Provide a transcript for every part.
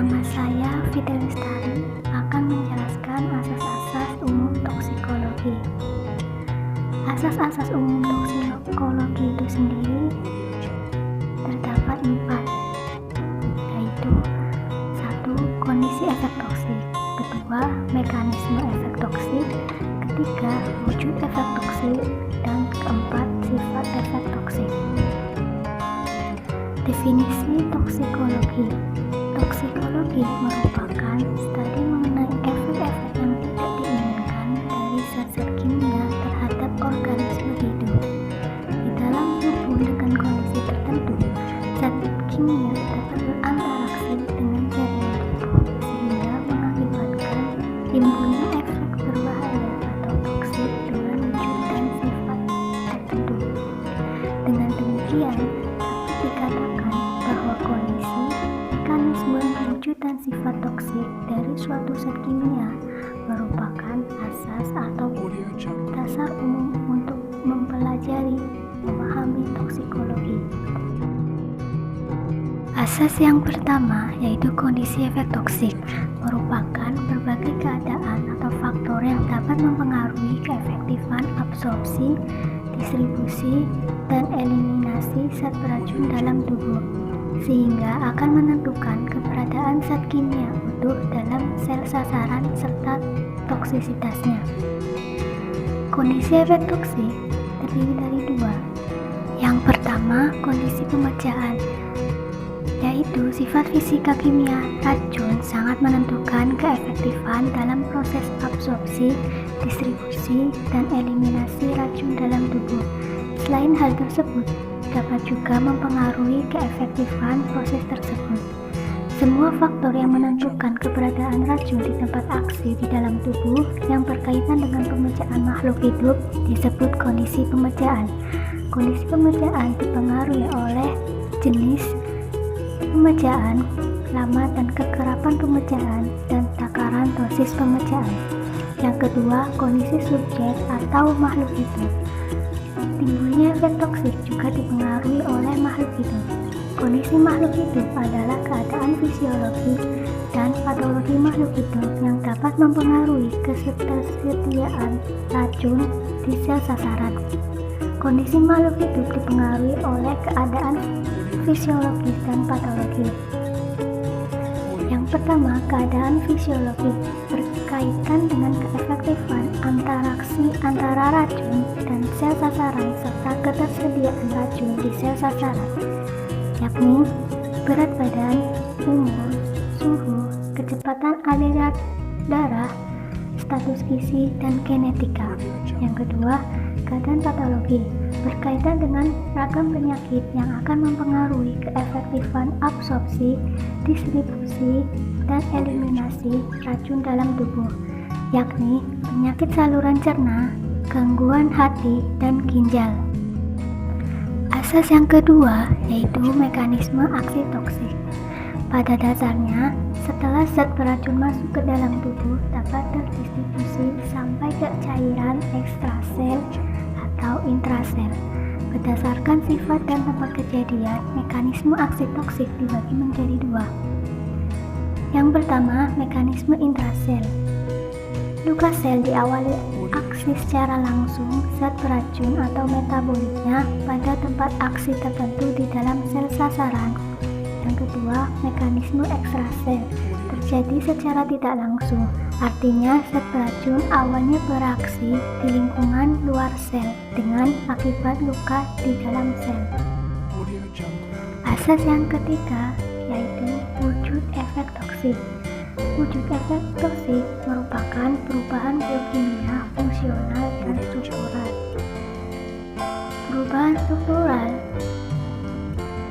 Nama saya Fitri Lestari akan menjelaskan asas-asas umum toksikologi. Asas-asas umum toksikologi itu sendiri terdapat 4, yaitu 1. Kondisi efek toksik, 2. Mekanisme efek toksik, 3. Wujud efek toksik, dan 4. Sifat efek toksik. Definisi toksikologi. Toksikologi merupakan studi mengenai efek-efek yang tidak diinginkan dari zat-zat kimia terhadap organisme hidup. Di dalam tubuh dengan kondisi tertentu, zat kimia dapat berinteraksi dengan jaringan tubuh sehingga mengakibatkan timbulnya efek berbahaya atau toksik dengan wujud dan sifat tertentu. Dengan demikian, dapat dikatakan bahwa kondisi, mekanisme, wujud dan sifat toksik dari suatu zat kimia merupakan asas atau dasar umum untuk mempelajari, memahami toksikologi. Asas yang pertama yaitu kondisi efek toksik merupakan berbagai keadaan atau faktor yang dapat mempengaruhi keefektifan absorpsi, distribusi, dan eliminasi zat beracun dalam tubuh, sehingga akan menentukan keberadaan zat kimia utuh dalam sel sasaran serta toksisitasnya. Kondisi efek toksik terdiri dari 2. Yang pertama, kondisi pemecahan, yaitu sifat fisika kimia racun sangat menentukan keefektifan dalam proses absorpsi, distribusi, dan eliminasi racun dalam tubuh. Selain hal tersebut, dapat juga mempengaruhi keefektifan proses tersebut. Semua faktor yang menentukan keberadaan racun di tempat aksi di dalam tubuh yang berkaitan dengan pemecahan makhluk hidup disebut kondisi pemecahan. Kondisi pemecahan dipengaruhi oleh jenis pemecahan, lama dan kekerapan pemecahan, dan takaran dosis pemecahan. Yang kedua, kondisi subjek atau makhluk hidup. Timbulnya efek toksik juga dipengaruhi oleh makhluk hidup. Kondisi makhluk hidup adalah keadaan fisiologi dan patologi makhluk hidup yang dapat mempengaruhi ketersediaan racun di sel sasaran. Kondisi makhluk hidup dipengaruhi oleh keadaan fisiologis dan patologi. Yang pertama, keadaan fisiologi berkaitan dengan keefektifan interaksi antara racun dan sel sasaran serta ketersediaan racun di sel sasaran, yakni berat badan, umur, suhu, kecepatan aliran darah, status gizi, dan genetika. Yang kedua, keadaan patologi berkaitan dengan ragam penyakit yang akan mempengaruhi keefektifan absorpsi, distribusi, dan eliminasi racun dalam tubuh, yakni penyakit saluran cerna, gangguan hati, dan ginjal. Asas yang kedua yaitu mekanisme aksi toksik. Pada dasarnya, setelah zat beracun masuk ke dalam tubuh dapat terdistribusi sampai ke cairan ekstrasel atau intrasel. Berdasarkan sifat dan tempat kejadian, mekanisme aksi toksik dibagi menjadi 2. Yang pertama, mekanisme intrasel. Luka sel diawali aksi secara langsung zat beracun atau metabolitnya pada tempat aksi tertentu di dalam sel sasaran. Yang kedua, mekanisme ekstrasel terjadi secara tidak langsung, artinya zat beracun awalnya beraksi di lingkungan luar sel dengan akibat luka di dalam sel. Asas yang ketiga yaitu wujud efek toksik. Wujud efek toksik merupakan perubahan biokimia, fungsional, dan struktural. Perubahan struktural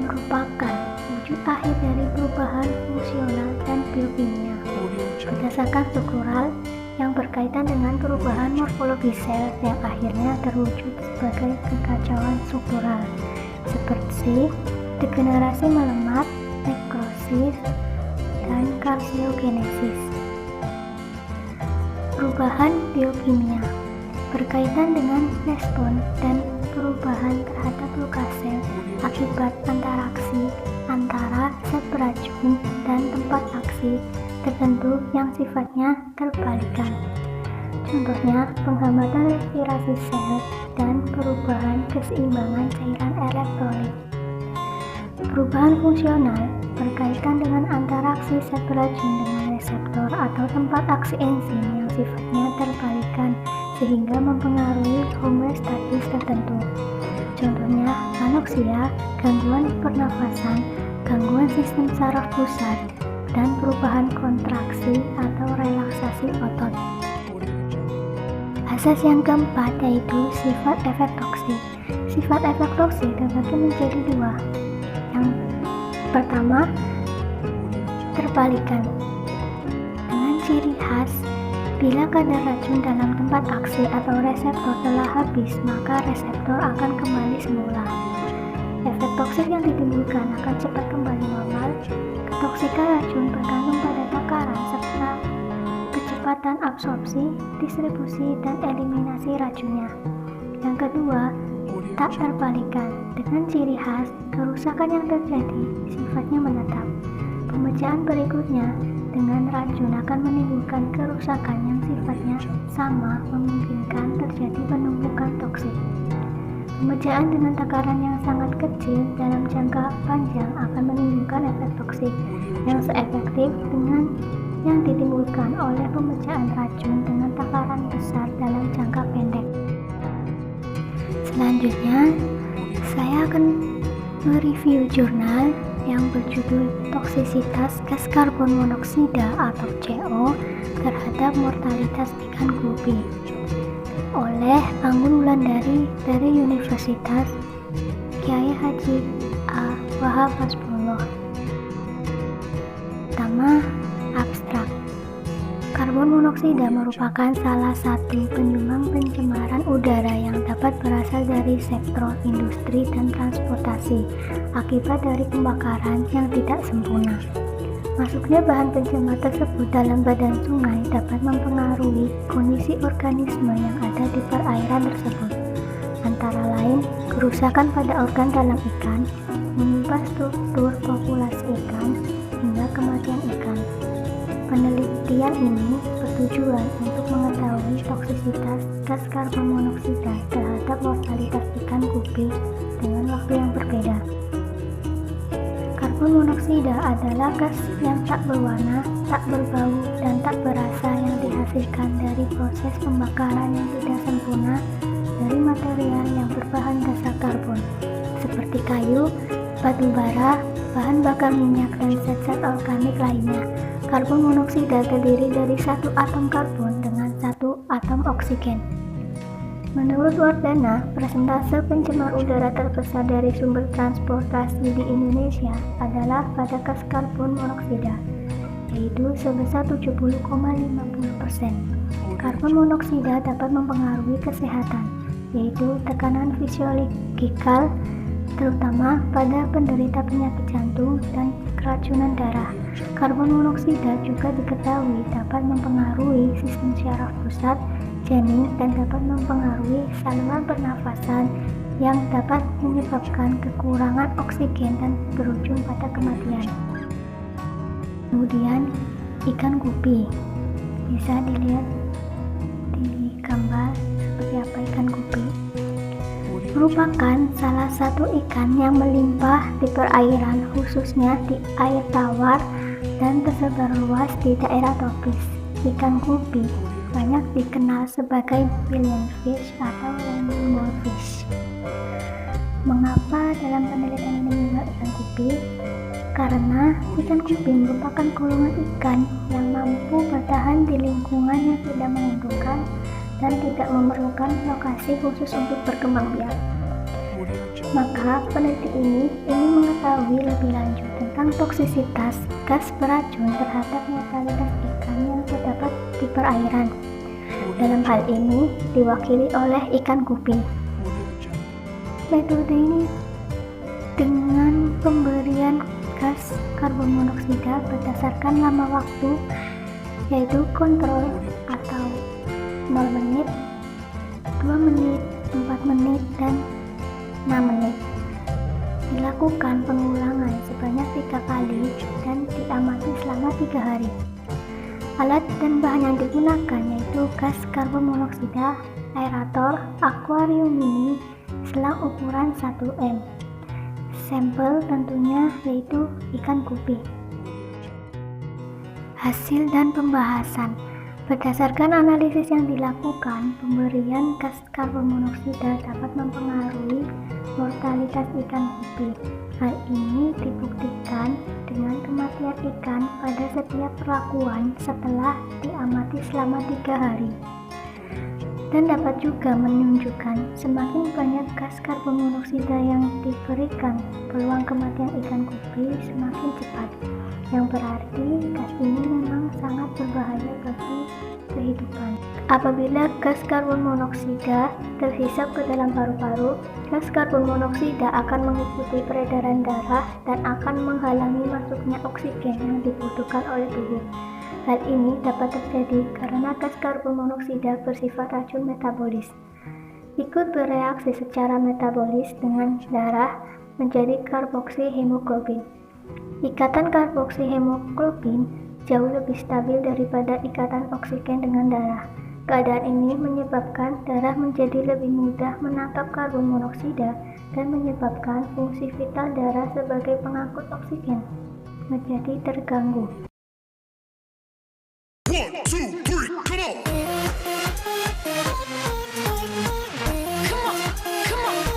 merupakan wujud akhir dari perubahan fungsional dan biokimia. Berdasarkan struktural yang berkaitan dengan perubahan morfologi sel yang akhirnya terwujud sebagai kekacauan struktural, seperti degenerasi melemat, nekrosis, dan karsiogenesis. Perubahan biokimia berkaitan dengan respon dan perubahan terhadap luka sel akibat interaksi antara zat beracun dan tempat aksi toksi tertentu yang sifatnya terbalikan. Contohnya, penghambatan respirasi sel dan perubahan keseimbangan cairan elektrolit. Perubahan fungsional berkaitan dengan interaksi zat beracun dengan reseptor atau tempat aksi enzim yang sifatnya terbalikan sehingga mempengaruhi homeostatis tertentu. Contohnya, anoksia, gangguan pernafasan, gangguan sistem saraf pusat, dan perubahan kontraksi atau relaksasi otot. Asas yang keempat yaitu sifat efek toksik. Sifat efek toksik terbagi menjadi dua. Yang pertama, terbalikan. Dengan ciri khas, bila kadar racun dalam tempat aksi atau reseptor telah habis, maka reseptor akan kembali semula. Efek toksik yang ditimbulkan akan cepat kembali normal. Ketoksikan racun bergantung pada takaran serta kecepatan absorpsi, distribusi, dan eliminasi racunnya. Yang kedua, tak terbalikan. Dengan ciri khas, kerusakan yang terjadi sifatnya menetap. Pemecah berikutnya dengan racun akan menimbulkan kerusakan yang sifatnya sama, memungkinkan terjadi penumpukan toksik. Pemecah dengan takaran yang sangat kecil dalam jangka panjang akan menimbulkan efek toksik yang seefektif dengan yang ditimbulkan oleh pemecahan racun dengan takaran besar dalam jangka pendek. Selanjutnya, saya akan mereview jurnal yang berjudul Toksisitas Gas Karbon Monoksida atau CO terhadap mortalitas ikan gupi oleh Anggun Wulandari dari Universitas Kyai Haji A. Wahab Hasbullah. Pertama, abstrak. Karbon monoksida merupakan salah satu penyumbang pencemaran udara yang dapat berasal dari sektor industri dan transportasi akibat dari pembakaran yang tidak sempurna. Masuknya bahan pencemar tersebut dalam badan sungai dapat mempengaruhi kondisi organisme yang ada di perairan tersebut, antara lain kerusakan pada organ dalam ikan, mengubah struktur populasi ikan, hingga kematian ikan. Penelitian ini bertujuan untuk mengetahui toksisitas gas karbon monoksida terhadap mortalitas ikan gupi dengan waktu yang berbeda. Karbon monoksida adalah gas yang tak berwarna, tak berbau, dan tak berasa yang dihasilkan dari proses pembakaran yang tidak sempurna dari material yang berbahan dasar karbon, seperti kayu, batu bara, bahan bakar minyak, dan zat-zat organik lainnya. Karbon monoksida terdiri dari satu atom karbon dengan satu atom oksigen. Menurut Wardana, persentase pencemar udara terbesar dari sumber transportasi di Indonesia adalah pada gas karbon monoksida, yaitu sebesar 70,50%. Karbon monoksida dapat mempengaruhi kesehatan, yaitu tekanan fisiologikal, terutama pada penderita penyakit jantung dan keracunan darah. Karbon monoksida juga diketahui dapat mempengaruhi sistem syaraf pusat, janin, dan dapat mempengaruhi saluran pernafasan yang dapat menyebabkan kekurangan oksigen dan berujung pada kematian. Kemudian, ikan gupi. Bisa dilihat di gambar seperti apa ikan gupi. Merupakan salah satu ikan yang melimpah di perairan, khususnya di air tawar dan tersebar luas di daerah tropis. Ikan gupi banyak dikenal sebagai billionfish atau rainbow fish. Mengapa dalam penelitian ini menyebut ikan gupi? Karena ikan gupi merupakan golongan ikan yang mampu bertahan di lingkungan yang tidak menguntungkan dan tidak memerlukan lokasi khusus untuk berkembang biak. Maka peneliti ini ingin mengetahui lebih lanjut tentang toksisitas gas beracun terhadap mortalitas ikan yang terdapat di perairan. Dalam hal ini diwakili oleh ikan gupi. Metode ini dengan pemberian gas karbon monoksida berdasarkan lama waktu, yaitu kontrol atau 0 menit, 2 menit, 4 menit, dan 6 menit. Bila Lakukan pengulangan sebanyak 3 kali dan diamati selama 3 hari. Alat dan bahan yang digunakan yaitu gas karbon monoksida, aerator, akuarium mini, selang ukuran 1 M. Sampel tentunya yaitu ikan gupi. Hasil dan pembahasan. Berdasarkan analisis yang dilakukan, pemberian gas karbon monoksida dapat mempengaruhi mortalitas ikan gupi. Hal ini dibuktikan dengan kematian ikan pada setiap perlakuan setelah diamati selama 3 hari. Dan dapat juga menunjukkan semakin banyak gas karbon monoksida yang diberikan, peluang kematian ikan gupi semakin cepat. Yang berarti gas ini memang sangat berbahaya bagi kehidupan. Apabila gas karbon monoksida terhisap ke dalam paru-paru, gas karbon monoksida akan mengikuti peredaran darah dan akan menghalangi masuknya oksigen yang dibutuhkan oleh tubuh. Hal ini dapat terjadi karena gas karbon monoksida bersifat racun metabolis. Ikut bereaksi secara metabolis dengan darah menjadi karboksihemoglobin. Ikatan karboksihemoglobin jauh lebih stabil daripada ikatan oksigen dengan darah. Keadaan ini menyebabkan darah menjadi lebih mudah menangkap karbon monoksida dan menyebabkan fungsi vital darah sebagai pengangkut oksigen menjadi terganggu.